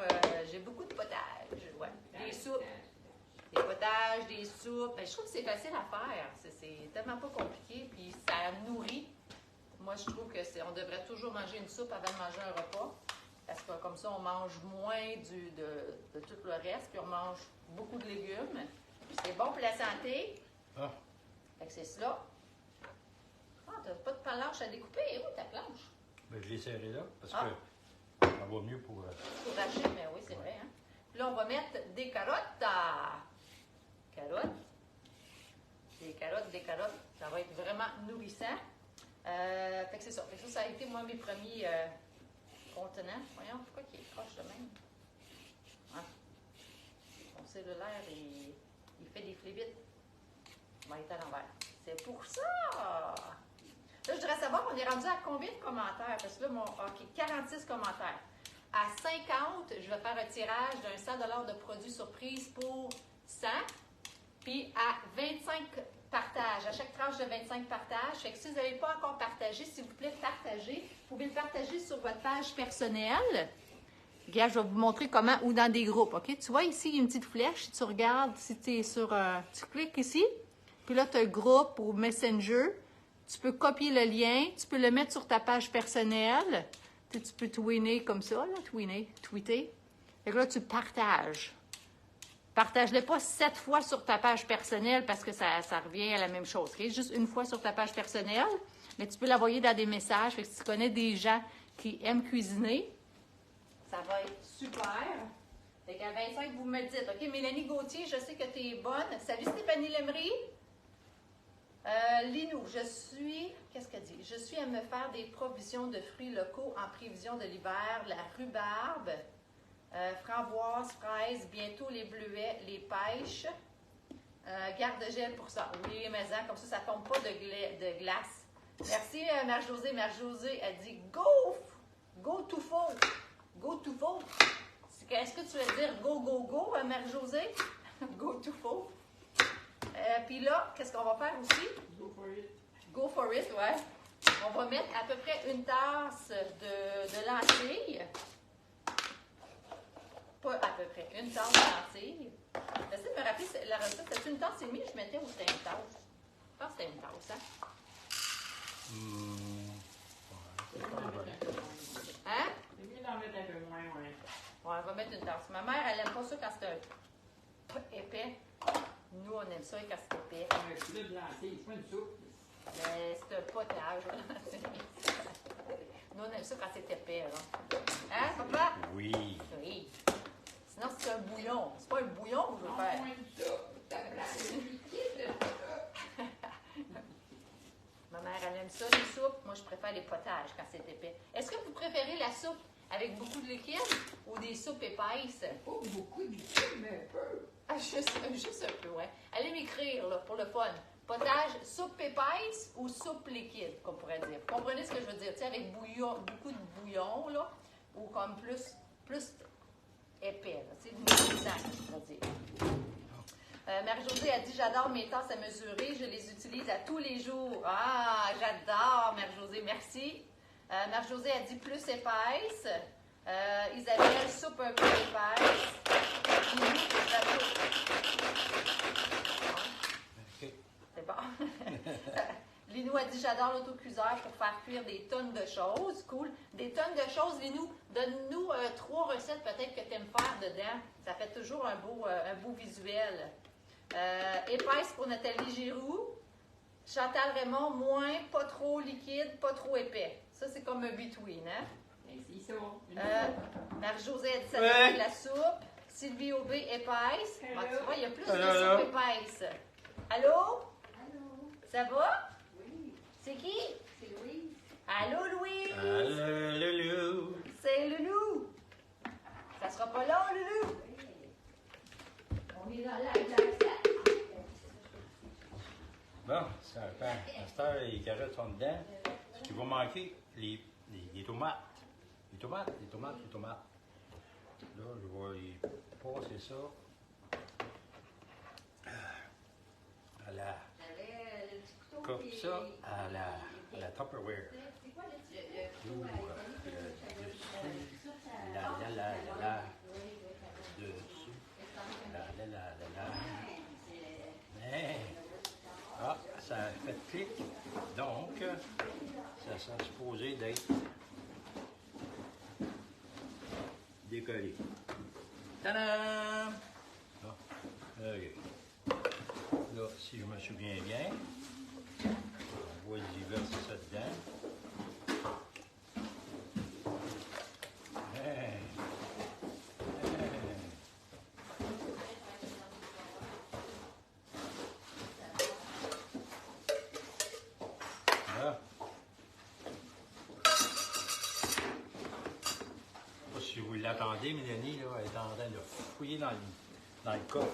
Speaker 1: j'ai beaucoup de potage. Ouais. Des soupes, des potages, des soupes. Je trouve que c'est facile à faire. C'est tellement pas compliqué. Puis ça nourrit. Moi, je trouve que on devrait toujours manger une soupe avant de manger un repas. Parce que comme ça, on mange moins de tout le reste. Puis on mange beaucoup de légumes. C'est bon pour la santé.
Speaker 2: Ah.
Speaker 1: Fait que c'est cela. Ah, t'as pas de planche à découper. Où ta planche?
Speaker 2: Ben, je l'ai serré là, parce que ça va mieux pour...
Speaker 1: Pour racher, mais oui, c'est vrai. Hein? Puis là, on va mettre des carottes. Carottes. Des carottes. Ça va être vraiment nourrissant. Fait que c'est ça. Fait que ça a été, moi, mes premiers contenants. Voyons, pourquoi il est proche de même? Hein? Mon cellulaire, il fait des flébites. On va être à l'envers. C'est pour ça! Là, je voudrais savoir, on est rendu à combien de commentaires? Parce que là, OK, 46 commentaires. À 50, je vais faire un tirage d'un 100 de produits surprise pour 100. Puis à 25 partages, à chaque tranche de 25 partages. Fait que si vous n'avez pas encore partagé, s'il vous plaît, partagez. Vous pouvez le partager sur votre page personnelle. Regarde, je vais vous montrer comment, ou dans des groupes, OK? Tu vois ici, il y a une petite flèche. Si tu regardes, si tu es sur... tu cliques ici, puis là, tu as un groupe ou Messenger. Tu peux copier le lien, tu peux le mettre sur ta page personnelle. Tu peux tweener comme ça, là, tweeter. Et là, tu partages. Partage-le pas 7 fois sur ta page personnelle parce que ça revient à la même chose. Okay? Juste une fois sur ta page personnelle, mais tu peux l'envoyer dans des messages. Fait que si tu connais des gens qui aiment cuisiner, ça va être super. Fait qu'à 25, vous me le dites. OK, Mélanie Gauthier, je sais que tu es bonne. Salut Stéphanie Lemery. Linou, qu'est-ce qu'elle dit? Je suis à me faire des provisions de fruits locaux en prévision de l'hiver, la rhubarbe, framboises, fraises, bientôt les bleuets, les pêches. Garde-gel pour ça. Oui, mais comme ça, ça ne tombe pas de glace. Merci, Marie-Josée. Marie-Josée, elle dit go to faux. Go to faux. Est-ce que tu veux dire go, Marie-Josée? Go to faux. Puis là, qu'est-ce qu'on va faire aussi?
Speaker 3: Go for it.
Speaker 1: Go for it, ouais. On va mettre à peu près 1 tasse de lentilles. Pas à peu près, 1 tasse de lentilles. J'essaie de me rappeler la recette. C'était 1 tasse et demie que je mettais ou c'était 1 tasse? Je pense que c'était 1 tasse, hein? Hein?
Speaker 3: C'est mieux d'en mettre un peu moins, ouais.
Speaker 1: Ouais, on va mettre 1 tasse. Ma mère, elle aime pas ça quand c'est épais. Nous, on aime ça quand c'est épais.
Speaker 3: Un poulet de lentilles, c'est pas une soupe.
Speaker 1: C'est un potage. Nous, on aime ça quand c'est épais, là. Hein, papa?
Speaker 2: Oui.
Speaker 1: Oui. Sinon, c'est un bouillon. C'est pas un bouillon que je veux faire. Ma mère, elle aime ça, les soupes. Moi, je préfère les potages quand c'est épais. Est-ce que vous préférez la soupe avec beaucoup de liquide ou des soupes épaisses?
Speaker 3: Pas beaucoup de liquide, mais un peu.
Speaker 1: Ah, juste un peu, ouais. Allez m'écrire, là, pour le fun. Potage, soupe épaisse ou soupe liquide, qu'on pourrait dire. Vous comprenez ce que je veux dire? Tu sais, avec bouillon, beaucoup de bouillon, là, ou comme plus épais, là. Tu sais, moussant, je veux dire. Marie-Josée a dit, j'adore mes tasses à mesurer, je les utilise à tous les jours. Ah, j'adore, Marie-Josée, merci. Marie-Josée a dit plus épaisse. Isabelle, soupe un peu épaisse.
Speaker 2: OK.
Speaker 1: C'est bon. Linou a dit, j'adore l'autocuiseur pour faire cuire des tonnes de choses. Cool. Des tonnes de choses, Linou. Donne-nous 3 recettes peut-être que tu aimes faire dedans. Ça fait toujours un beau visuel. Épaisse pour Nathalie Giroux. Chantal Raymond, moins, pas trop liquide, pas trop épais. Ça, c'est comme un between, hein?
Speaker 3: C'est ça.
Speaker 1: Marie-Josée a dit, ça dépend de la soupe. Sylvie Aubé, épaisse. Ah, tu vois, il y a plus de soupe épaisse. Allô?
Speaker 4: Allô?
Speaker 1: Ça va?
Speaker 4: Oui,
Speaker 1: C'est qui?
Speaker 4: c'est Louise.
Speaker 1: Allô, Louise?
Speaker 2: Allô, Loulou.
Speaker 1: C'est Loulou. Ça sera pas long, Loulou?
Speaker 4: Oui. On est dans la
Speaker 2: Bon, ça fait. À cette heure, les carottes sont dedans. Ce qui va manquer, les tomates. Les tomates. Là, je vais y passer ça à la.
Speaker 4: J'avais le petit couteau.
Speaker 2: Comme
Speaker 4: puis-
Speaker 2: ça, à la Tupperware.
Speaker 4: C'est quoi le
Speaker 2: Ouh,
Speaker 4: couteau
Speaker 2: dessus. La. Dessus. La. Hey. Ah, ça a fait clic. Donc, ça sera supposé d'être décollé. Tadam! Ah, OK. Là, si je me souviens bien, on va y verser ça dedans. Hey. Hey. Là. Je sais pas si vous l'attendez, Mélanie, là, elle est en train de fouiller dans le coffre.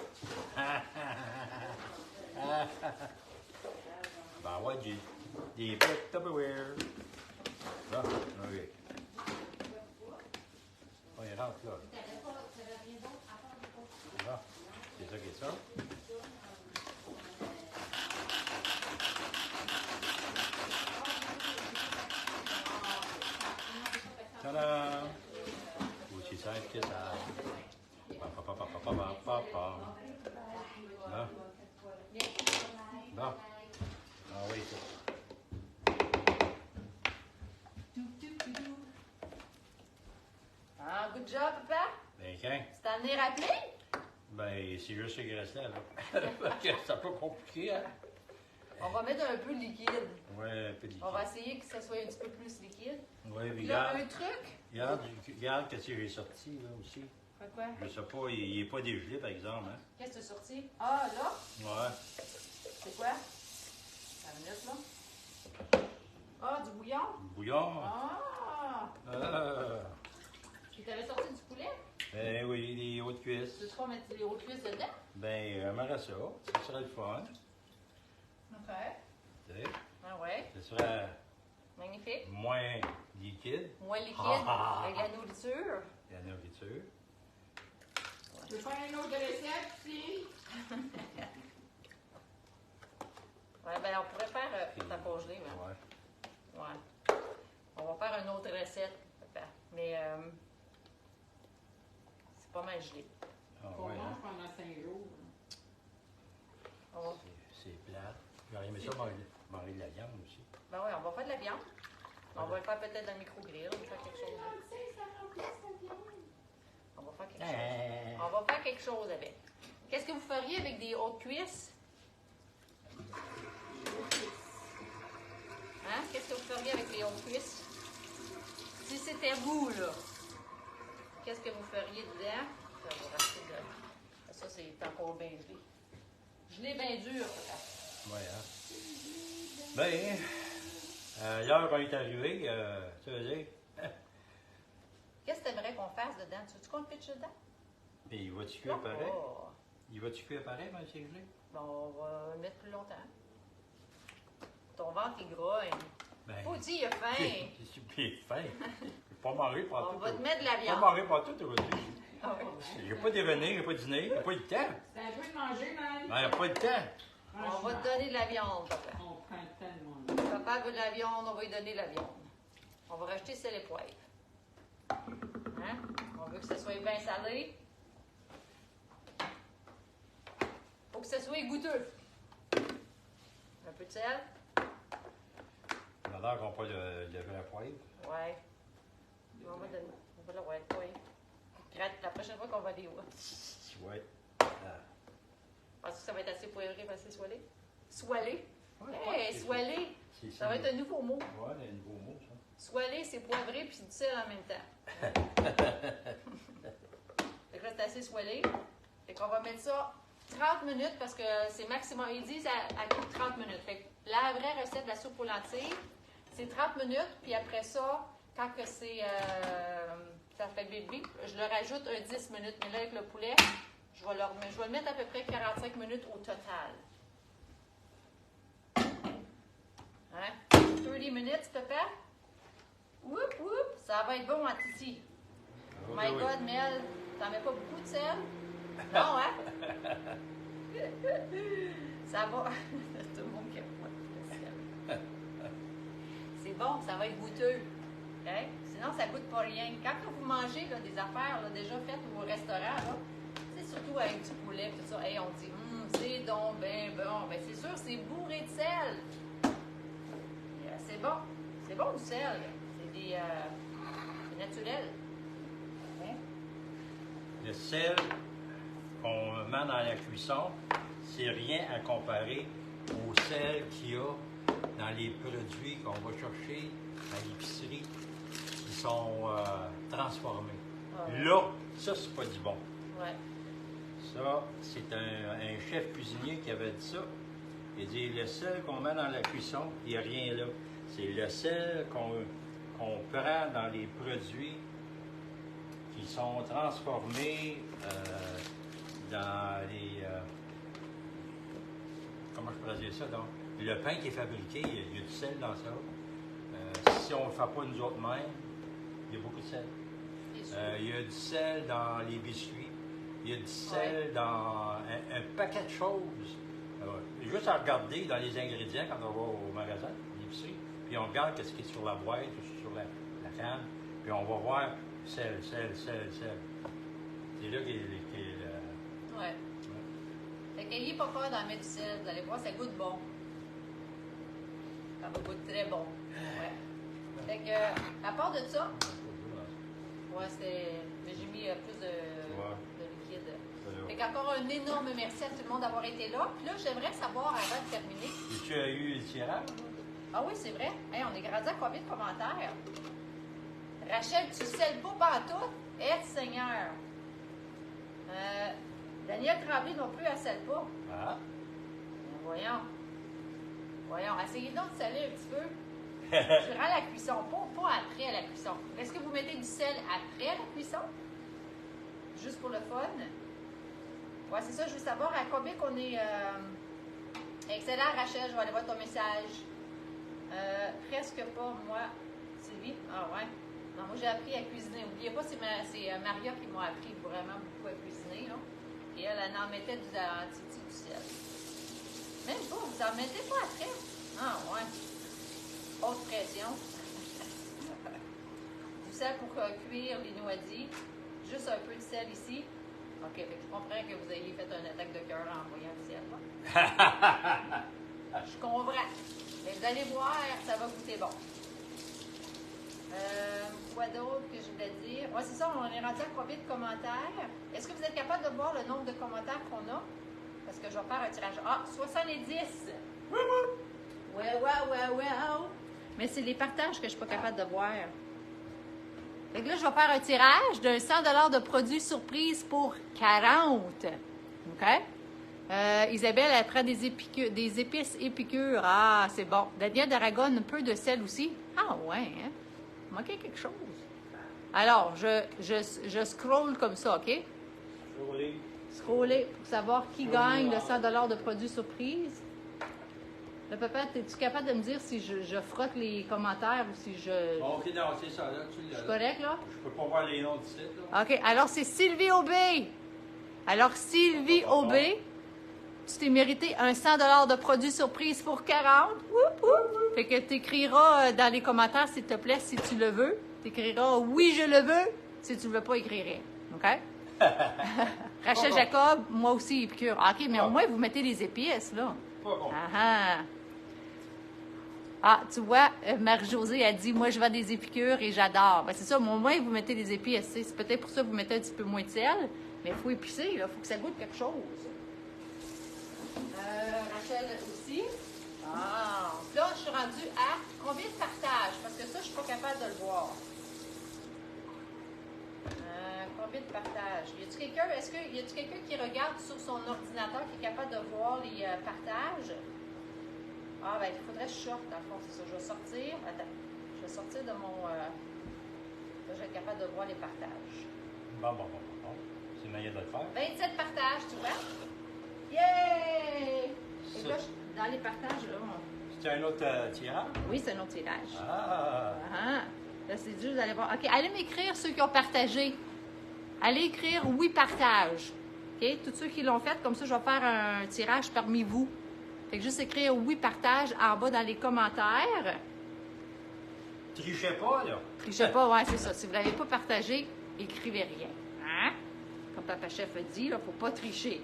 Speaker 2: Ben ouais, des petits Tupperware. Là, OK. On y rentre là. Là, c'est ça qui est ça. Tadam! Aussi simple que ça. Là. Bon. Ah oui, ça.
Speaker 1: Ah, good job, papa.
Speaker 2: Ben, quand?
Speaker 1: Tu t'en es rappelé?
Speaker 2: Ben, c'est juste ce qui restait, là. C'est un peu compliqué, hein?
Speaker 1: On va mettre un peu de liquide.
Speaker 2: Ouais, un peu de
Speaker 1: On va
Speaker 2: liquide.
Speaker 1: essayer que ça soit un petit peu plus liquide.
Speaker 2: Ouais,
Speaker 1: Puis là,
Speaker 2: regarde.
Speaker 1: un truc.
Speaker 2: Regarde que j'ai sorti, là, aussi.
Speaker 1: Fait quoi?
Speaker 2: Je sais pas, il n'est pas dégelé, par exemple, hein?
Speaker 1: Qu'est-ce que tu as sorti? Ah, là?
Speaker 2: Ouais.
Speaker 1: C'est quoi? La minute, là. Ah, du bouillon?
Speaker 2: Bouillon.
Speaker 1: Ah! Tu t'avais sorti du poulet?
Speaker 2: Ben oui, les hautes cuisses.
Speaker 1: Tu veux pas mettre les hautes cuisses dedans?
Speaker 2: Ben, j'aimerais ça. Ça serait le fun.
Speaker 1: OK.
Speaker 2: Tu sais,
Speaker 1: Ah ouais.
Speaker 2: ça serait
Speaker 1: Magnifique.
Speaker 2: moins liquide,
Speaker 1: Moins liquide avec la nourriture.
Speaker 2: la nourriture.
Speaker 3: Tu veux faire une autre recette, si?
Speaker 1: Ouais, ben on pourrait faire ta congelée, mais.
Speaker 2: Ouais.
Speaker 1: Ouais. On va faire une autre recette, papa. Mais c'est pas mal gelé.
Speaker 2: Ah
Speaker 3: On
Speaker 2: ouais, hein?
Speaker 3: mange pendant 5 jours.
Speaker 1: On va-
Speaker 2: C'est plate. J'aurais aimé ça manger de la viande aussi.
Speaker 1: Ben oui, on va faire de la viande. On va le faire peut-être dans le micro-grill. On va faire quelque chose. On va faire quelque chose. On va faire quelque chose avec. Qu'est-ce que vous feriez avec des hautes cuisses? Hein? Qu'est-ce que vous feriez avec les hauts cuisses? Si c'était vous, là, qu'est-ce que vous feriez dedans? Ça va rester de... Ça, c'est encore bien gelé. Gelé bien dur, ça.
Speaker 2: Oui, hein. Ben, l'heure qu'on est arrivé, ça veut dire.
Speaker 1: Qu'est-ce que tu aimerais qu'on fasse dedans? Tu veux-tu qu'on pitche dedans?
Speaker 2: Mais il va-tu cuire pareil?
Speaker 1: Oh.
Speaker 2: Il va-tu cuire pareil, M. Gelé?
Speaker 1: Bon, on va le mettre plus longtemps. Ton ventre est gras. Hein?
Speaker 2: Ben,
Speaker 1: Faut dire, il a faim.
Speaker 2: Je suis bien faim. Je vais pas manger pour tout.
Speaker 1: On va te mettre de la
Speaker 2: Je vais
Speaker 1: viande.
Speaker 2: pas manger pour tout aujourd'hui.
Speaker 1: Ah oui.
Speaker 2: J'ai pas déjeuner, j'ai pas dîner, j'ai pas eu le temps.
Speaker 3: C'est un peu de manger, man.
Speaker 2: Ben, j'ai pas le temps.
Speaker 1: On va te donner de la viande, papa.
Speaker 3: On prend tellement.
Speaker 1: Papa veut de la viande, on va lui donner de la viande. On va racheter sel et poivre. Hein? On veut que ça soit bien salé. Faut que ça soit goûteux. Un peu de sel.
Speaker 2: On a l'air qu'on n'a pas le vrai poivre.
Speaker 1: Ouais. On va donner. On va le ouais, le poivre. La prochaine fois qu'on va aller où?
Speaker 2: Ouais.
Speaker 1: Penses-tu que ça va être assez poivré, assez soilé? Soilé?
Speaker 2: Ouais,
Speaker 1: Hey, soilé! Ça va être un nouveau mot.
Speaker 2: Ouais, un nouveau mot, ça.
Speaker 1: Soilé, c'est poivré puis du sel en même temps. Fait que là, c'est assez soilé. Fait qu'on va mettre ça 30 minutes parce que c'est maximum. Ils disent à 30 minutes. Fait que la vraie recette de la soupe aux lentilles, c'est 30 minutes. Puis après ça, quand que c'est ça fait bébé, je leur rajoute un 10 minutes. Mais là, avec le poulet, je vais le mettre à peu près 45 minutes au total. Hein? 30 minutes, papa? Whoop, whoop! Ça va être bon en titi.
Speaker 2: Oh,
Speaker 1: My
Speaker 2: oui.
Speaker 1: God, Mel, t'en mets pas beaucoup de sel? Non, hein? Ça va. Tout le monde qui aime pas le sel. C'est bon, ça va être goûteux. Okay? Sinon, ça goûte pas rien. Quand vous mangez là, des affaires là, déjà faites au restaurant, là, surtout avec du poulet, tout ça, hey, on dit, c'est donc ben bon. Ben, c'est sûr, c'est bourré de sel. C'est bon. C'est bon du sel. C'est naturel. Hein?
Speaker 2: Le sel qu'on met dans la cuisson, c'est rien à comparer au sel qu'il y a dans les produits qu'on va chercher à l'épicerie qui sont transformés.
Speaker 1: Ah ouais.
Speaker 2: Là, ça, c'est pas du bon.
Speaker 1: Ouais.
Speaker 2: Ça, c'est un chef cuisinier qui avait dit ça. Il dit, le sel qu'on met dans la cuisson, il n'y a rien là. C'est le sel qu'on prend dans les produits qui sont transformés dans les... comment je pourrais dire ça, donc? Le pain qui est fabriqué, il y a du sel dans ça. Si on ne le fait pas nous autres mêmes, il y a beaucoup de sel. Il y a du sel dans les biscuits. Il y a du sel dans un paquet de choses. Juste à regarder dans les ingrédients quand on va au magasin, l'épicerie, puis on regarde ce qui est sur la boîte ou sur la canne, puis on va voir sel. C'est là qu'est le...
Speaker 1: Ouais. Fait qu'ayez pas peur d'en mettre du sel. Vous allez voir, ça goûte bon. Ça va goûter très bon. Ouais. Fait que, à part de ça, ouais, mais j'ai mis plus de liquide. Fait qu'encore un énorme merci à tout le monde d'avoir été là. Puis là, j'aimerais savoir, avant de terminer...
Speaker 2: Et tu as eu le tirage?
Speaker 1: Ah oui, c'est vrai. Hey, on est grandi à combien de commentaires? Rachel, tu ne scelles pas pantoute? Aide Seigneur. Daniel Tremblay non plus, elle ne scelle pas.
Speaker 2: Ah.
Speaker 1: Voyons. Essayez donc de sceller un petit peu. Durant la cuisson, pas après la cuisson. Est-ce que vous mettez du sel après la cuisson? Juste pour le fun? Ouais, c'est ça, je veux savoir à combien qu'on est... Excellent, Rachel, je vais aller voir ton message. Presque pas, moi. Sylvie? Ah ouais. Non, moi, j'ai appris à cuisiner. N'oubliez pas, c'est Maria qui m'a appris vraiment beaucoup à cuisiner. Là. Et elle en mettait du titi du sel. Même pas, vous en mettez pas après. Ah ouais. Haute pression. Du sel pour cuire les noisits. Juste un peu de sel ici. OK, fait que je comprends que vous ayez fait une attaque de cœur en voyant le sel. Je comprends. Mais vous allez voir, ça va goûter bon. Quoi d'autre que je voulais dire? Ouais, c'est ça, on est rendu à combien de commentaires? Est-ce que vous êtes capable de voir le nombre de commentaires qu'on a? Parce que je vais faire un tirage. Ah, 70! Ouais. Mais c'est les partages que je ne suis pas capable de voir. Fait que là, je vais faire un tirage d'un 100 de produits surprise pour 40. OK? Isabelle, elle prend des épices épicures. Ah, c'est bon. Daniel d'Aragon, un peu de sel aussi. Ah, ouais, hein? Il manquait quelque chose. Alors, je scroll comme ça, OK? Scroller pour savoir qui gagne le 100 de produits surprise. Là, papa, es-tu capable de me dire si je frotte les commentaires ou si je...
Speaker 2: Bon, OK, non, c'est ça, là, tu l'as.
Speaker 1: Je suis correct, là?
Speaker 2: Je peux pas voir les noms du site, là.
Speaker 1: OK, alors c'est Sylvie Aubé. Alors, Sylvie Aubé, tu t'es mérité un 100 de produits surprise pour 40. Oup, oup. Fait que tu écriras dans les commentaires, s'il te plaît, si tu le veux. Tu écriras « Oui, je le veux ». Si tu ne le veux pas, écrire rien. OK? Rachel Jacob, moi aussi, épicure. OK, mais au moins, vous mettez les épices, là.
Speaker 2: Pas bon.
Speaker 1: Ah, tu vois, Marie-Josée a dit « Moi, je vends des épicures et j'adore. » Ben, c'est ça, mais au moins, vous mettez des épices. C'est peut-être pour ça que vous mettez un petit peu moins de sel, mais il faut épicer, il faut que ça goûte quelque chose. Rachel aussi. Ah, là, je suis rendue à combien de partages? Parce que ça, je ne suis pas capable de le voir. Combien de partages? Y a-t-il quelqu'un, quelqu'un qui regarde sur son ordinateur qui est capable de voir les partages? Ah, ben, il faudrait que je sorte, dans le fond, c'est ça. Je vais sortir. Attends. Je vais sortir de mon. Là, je vais être capable de voir les partages.
Speaker 2: Bon. C'est une manière de le faire.
Speaker 1: 27 partages, tu vois? Yay! Et là, dans les partages, là.
Speaker 2: C'est un autre tirage?
Speaker 1: Oui, c'est un autre tirage.
Speaker 2: Ah!
Speaker 1: Là, c'est juste d'aller voir. OK, allez m'écrire ceux qui ont partagé. Allez écrire oui, partage. OK? Tous ceux qui l'ont fait, comme ça, je vais faire un tirage parmi vous. Fait que juste écrire oui, partage en bas dans les commentaires.
Speaker 2: Trichez pas, là.
Speaker 1: Trichez pas, ouais, c'est ça. Si vous n'avez pas partagé, écrivez rien. Hein? Comme Papa Chef a dit, il ne faut pas tricher.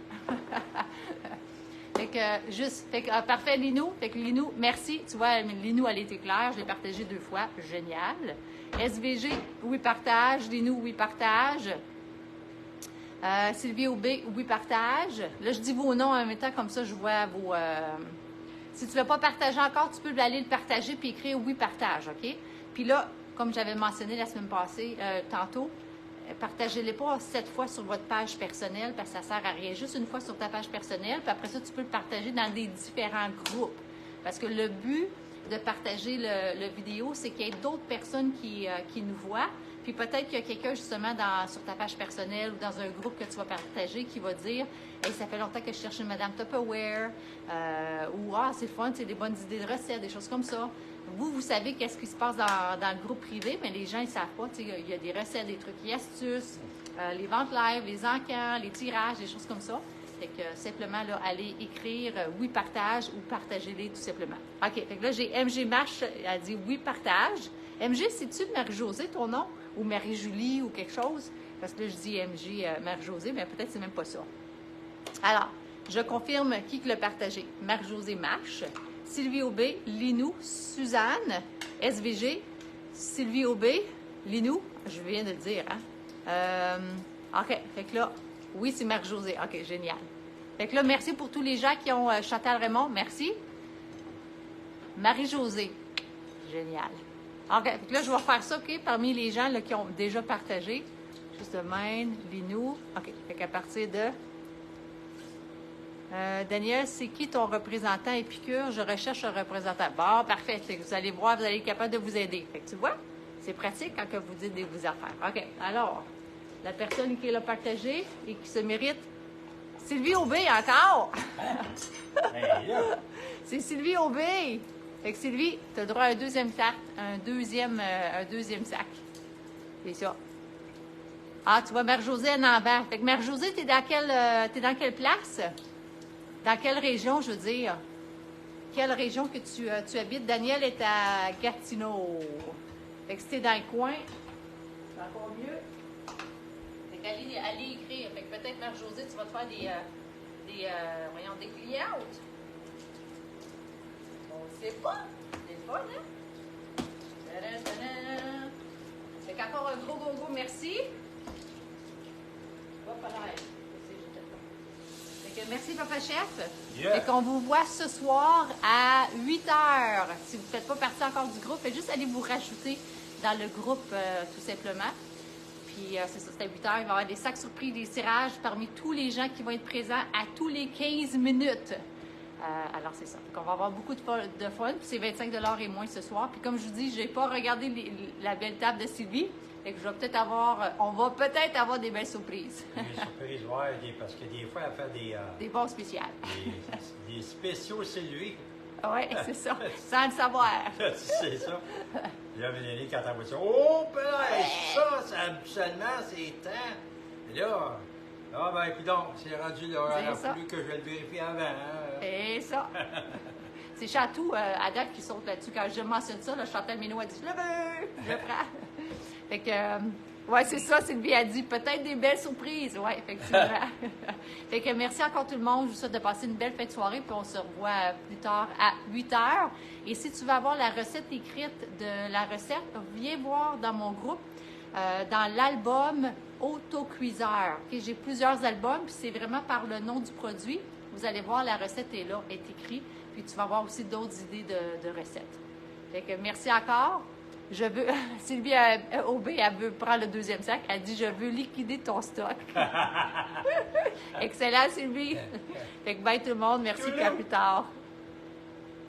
Speaker 1: Fait que, parfait, Linou. Fait que Linou, merci. Tu vois, Linou, elle était claire. Je l'ai partagé 2 fois. Génial. SVG, oui, partage. Linou, oui, partage. Sylvie Aubé, oui, partage. Là, je dis vos noms en même temps, comme ça, je vois vos... Si tu ne l'as pas partagé encore, tu peux aller le partager puis écrire oui, partage, OK? Puis là, comme j'avais mentionné la semaine passée, tantôt, partagez-les pas 7 fois sur votre page personnelle parce que ça ne sert à rien. Juste une fois sur ta page personnelle, puis après ça, tu peux le partager dans des différents groupes. Parce que le but de partager le vidéo, c'est qu'il y ait d'autres personnes qui nous voient. Puis peut-être qu'il y a quelqu'un justement sur ta page personnelle ou dans un groupe que tu vas partager qui va dire « Hey, ça fait longtemps que je cherche une Madame Tupperware ou « Ah, c'est fun, c'est des bonnes idées de recettes, des choses comme ça. » Vous savez qu'est-ce qui se passe dans le groupe privé, mais les gens, ils ne savent pas. Il y a des recettes, des trucs et astuces, les ventes live, les encans, les tirages, des choses comme ça. Fait que simplement, là, allez écrire oui, partage ou partagez-les tout simplement. OK, fait que là, j'ai MG Marche, elle dit oui, partage. MG, c'est-tu Marie-Josée, ton nom? Ou Marie-Julie ou quelque chose? Parce que là, je dis MG Marie-Josée, mais peut-être c'est même pas ça. Alors, je confirme qui l'a partagé. Marie-Josée Marche, Sylvie Aubé, Linou, Suzanne, SVG, Sylvie Aubé, Linou, je viens de le dire, hein? OK, fait que là, oui, c'est Marie-Josée. OK, génial. Fait que là, merci pour tous les gens qui ont Chantal Raymond, merci. Marie-Josée, génial. OK, fait que là, je vais faire ça, OK, parmi les gens là, qui ont déjà partagé. Juste de même, Linou. OK, fait qu'à partir de... Daniel, c'est qui ton représentant Épicure? Je recherche un représentant. Bon, parfait. Vous allez voir, vous allez être capable de vous aider. Fait que tu vois, c'est pratique quand que vous dites de vos affaires. OK, alors, la personne qui l'a partagé et qui se mérite, Sylvie Aubé encore! C'est Sylvie Aubé! Fait que Sylvie, tu as droit à un deuxième sac. Un deuxième sac. C'est ça. Ah, tu vois, Mère-Josée en avant. Fait que Mère-Josée, t'es dans quelle place? Dans quelle région, je veux dire? Quelle région que tu habites? Daniel est à Gatineau. Fait que si t'es dans le coin, c'est encore mieux. Fait qu'allez écrire. Fait que peut-être, Mère-Josée, tu vas te faire des clientes. On ne sait pas. C'est le fun, hein? Ta-da-ta-da. Fait qu'encore un gros merci. Hop là. Fait Merci, Papa Chef.
Speaker 2: Yeah.
Speaker 1: Fait qu'on vous voit ce soir à 8 h. Si vous ne faites pas partie encore du groupe, faites juste aller vous rajouter dans le groupe, tout simplement. Puis c'est ça, c'est à 8 h. Il va y avoir des sacs surprises, des tirages parmi tous les gens qui vont être présents à tous les 15 minutes. Alors, c'est ça. On va avoir beaucoup de fun. Puis c'est 25 $ et moins ce soir. Puis comme je vous dis, je n'ai pas regardé la belle table de Sylvie. Fait que je vais peut-être avoir... on va peut-être avoir des belles surprises.
Speaker 2: Des surprises, ouais, parce que des fois, elle fait
Speaker 1: Des bons spéciaux.
Speaker 2: des spéciaux Sylvie.
Speaker 1: Oui, c'est ça. Sans le savoir.
Speaker 2: C'est ça. Là, Mélanie, quand elle voit ça, oh, ben, ça, habituellement, c'est tant. Et là, ah, ben, puis donc, c'est rendu là. Il a fallu que je le vérifie avant. Hein.
Speaker 1: Et ça. C'est Chatou, à date, qui saute là-dessus. Quand je mentionne ça, là, Chantal Ménot a dit « Je le veux! Je le prends! » Fait que, ouais, c'est ça, Sylvie a dit. Peut-être des belles surprises. Oui, effectivement. Fait que merci encore tout le monde. Je vous souhaite de passer une belle fin de soirée. Puis on se revoit plus tard à 8 h. Et si tu veux avoir la recette écrite de la recette, viens voir dans mon groupe, dans l'album Autocuiseur. Okay? J'ai plusieurs albums, puis c'est vraiment par le nom du produit. Vous allez voir, la recette est là, est écrite. Puis tu vas avoir aussi d'autres idées de recettes. Fait que merci encore. Je veux, Sylvie Aubé, elle veut prendre le deuxième sac. Elle dit, je veux liquider ton stock. Excellent, Sylvie. Fait que bye tout le monde. Merci, à plus tard.